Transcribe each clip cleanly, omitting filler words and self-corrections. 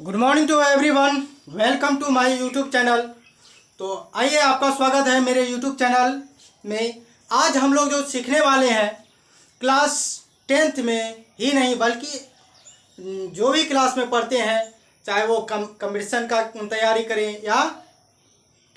Good morning to everyone, welcome to my YouTube channel. तो आइए, आपका स्वागत है मेरे यूट्यूब चैनल में। आज हम लोग जो सीखने वाले हैं क्लास 10th में ही नहीं बल्कि जो भी क्लास में पढ़ते हैं, चाहे वो कंपटीशन का तैयारी करें या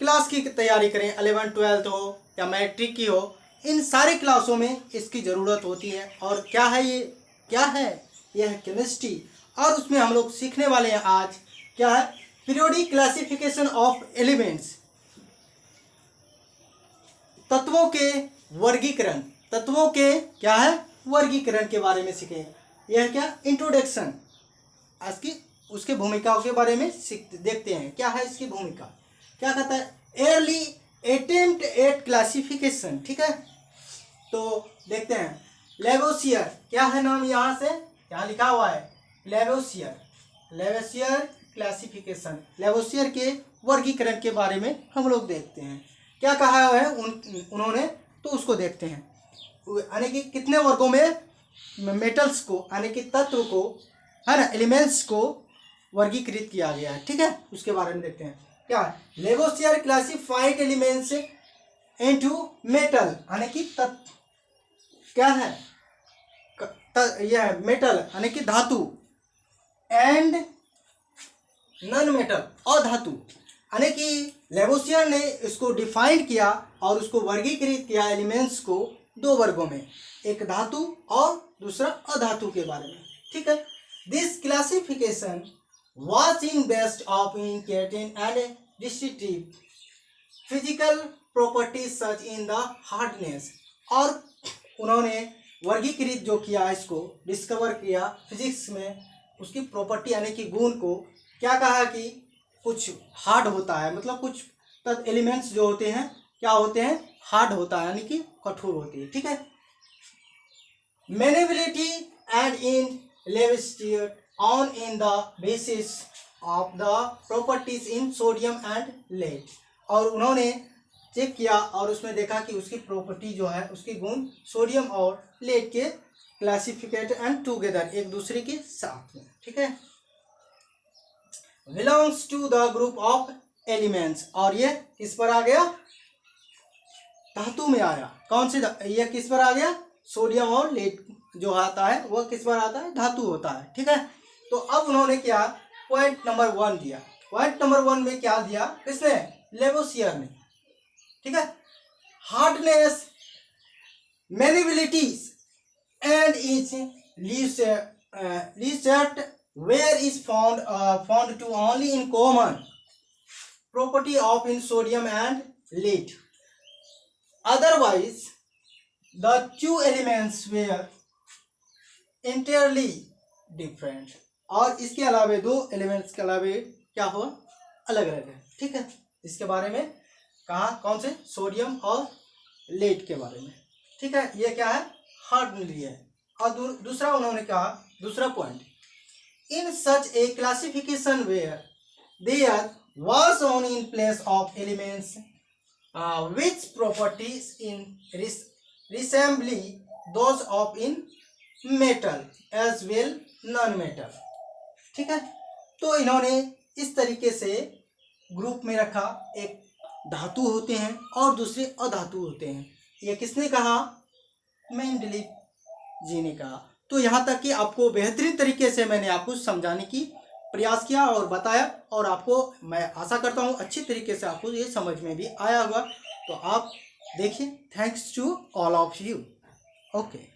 क्लास की तैयारी करें, 11th 12th हो या मैट्रिक की हो, इन सारी क्लासों में इसकी ज़रूरत होती है। और क्या है ये, यह है केमिस्ट्री। और उसमें हम लोग सीखने वाले हैं आज क्या है, पीरियोडिक क्लासिफिकेशन ऑफ एलिमेंट्स, तत्वों के वर्गीकरण। तत्वों के क्या है, वर्गीकरण के बारे में सीखेंगे। यह क्या, इंट्रोडक्शन, उसके भूमिकाओं के बारे में देखते हैं। क्या है इसकी भूमिका, क्या कहता है, एयरली अटेम्प्ट एट क्लासिफिकेशन। ठीक है, तो देखते हैं। लेवोसियर, क्या है नाम, यहाँ से यहाँ लिखा हुआ है लेवोसियर क्लासिफिकेशन। लेवोसियर के वर्गीकरण के बारे में हम लोग देखते हैं, क्या कहा है उन्होंने, तो उसको देखते हैं। यानी कि कितने वर्गों में मेटल्स को, यानी कि तत्व को, है ना, एलिमेंट्स को वर्गीकृत किया गया है। ठीक है, उसके बारे में देखते हैं। क्या है, Lavoisier classified elements into metal, यानी कि तत्व, क्या है, यह मेटल यानी कि धातु, एंड नॉन मेटल, अधातु। यानी कि लेवोसियर ने इसको डिफाइन किया और उसको वर्गीकृत किया एलिमेंट्स को दो वर्गों में, एक धातु और दूसरा अधातु के बारे में। ठीक है, this classification was in based of indicating and distinctive physical properties such in the hardness। और उन्होंने वर्गीकृत जो किया, इसको डिस्कवर किया फिजिक्स में, उसकी प्रॉपर्टी यानी कि गुण को क्या कहा कि कुछ हार्ड होता है, मतलब कुछ तत्व एलिमेंट्स जो होते हैं क्या होते हैं, हार्ड होता है, यानी कि कठोर होती है। ठीक है, malleability and in Lavoisier on in the basis of the properties in sodium and lead. और उन्होंने चेक किया और उसमें देखा कि उसकी प्रॉपर्टी जो है, उसकी गुण सोडियम और लेड के क्लासिफिकेट एंड टुगेदर, एक दूसरे के साथ में। ठीक है, belongs to the group of elements. और ये किस पर आ गया, धातु में आया। कौन से, ये किस पर आ गया, सोडियम और लेड जो आता है वह किस पर आता है, धातु होता है। ठीक है, तो अब उन्होंने क्या, पॉइंट नंबर 1 दिया। पॉइंट नंबर 1 में क्या दिया, किसने, लेवोसियर ने। ठीक है, hardness, malleabilities and is least where is found to only in common property of in sodium and lead. Otherwise the two elements were entirely different। और इसके अलावे दो एलिमेंट्स के अलावे क्या हुआ, अलग अलग है। ठीक है, इसके बारे में कहा, कौन से, सोडियम और लेड के बारे में। ठीक है, ये क्या है, हार्डली है। और दूसरा उन्होंने कहा, दूसरा point, in such a classification where there was on in place of elements which properties in resemble those of in metal as well non-metal। ठीक है, तो इन्होंने इस तरीके से ग्रुप में रखा, एक धातु होते हैं और दूसरे अधातु होते हैं। ये किसने कहा, मेंडलीव जी ने कहा। तो यहाँ तक कि आपको बेहतरीन तरीके से मैंने आपको समझाने की प्रयास किया और बताया, और आपको मैं आशा करता हूँ अच्छी तरीके से आपको ये समझ में भी आया होगा। तो आप देखिए, thanks to all of you. Okay.